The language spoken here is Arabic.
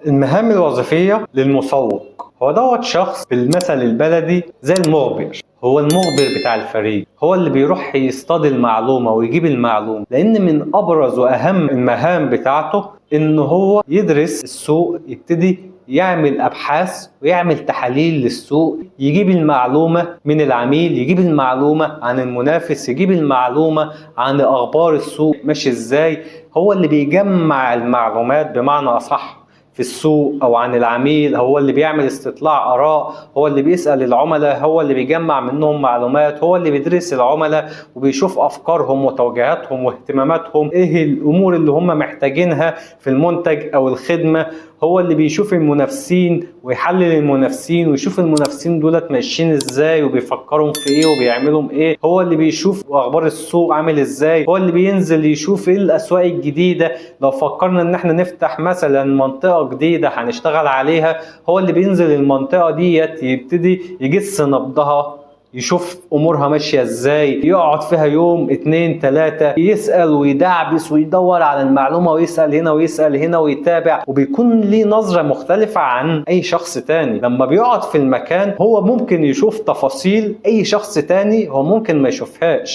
المهام الوظيفية للمسوق هو دوت شخص بالمثل البلدي زي المخبر. هو المخبر بتاع الفريق، هو اللي بيروح يصطاد المعلومة ويجيب المعلومة، لأن من أبرز وأهم المهام بتاعته إن هو يدرس السوق، يبتدي يعمل أبحاث ويعمل تحاليل للسوق، يجيب المعلومة من العميل، يجيب المعلومة عن المنافس، يجيب المعلومة عن أخبار السوق ماشي إزاي. هو اللي بيجمع المعلومات بمعنى أصح في السوق او عن العميل، هو اللي بيعمل استطلاع اراء، هو اللي بيسأل العملاء، هو اللي بيجمع منهم معلومات، هو اللي بيدرس العملاء وبيشوف افكارهم وتوجهاتهم واهتماماتهم، ايه الامور اللي هم محتاجينها في المنتج او الخدمة. هو اللي بيشوف المنافسين ويحلل المنافسين ويشوف المنافسين دولت ماشيين ازاي وبيفكروا في ايه وبيعملوا ايه. هو اللي بيشوف اخبار السوق عامل ازاي، هو اللي بينزل يشوف ايه الاسواق الجديدة. لو فكرنا ان احنا نفتح مثلا منطقة جديدة هنشتغل عليها، هو اللي بينزل المنطقة ديت يبتدي يجس نبضها، يشوف امورها ماشية ازاي، يقعد فيها يوم 2 3 يسأل ويدعبس ويدور على المعلومة ويسأل هنا ويسأل هنا ويتابع، وبيكون ليه نظرة مختلفة عن اي شخص تاني. لما بيقعد في المكان هو ممكن يشوف تفاصيل اي شخص تاني هو ممكن ما يشوفهاش.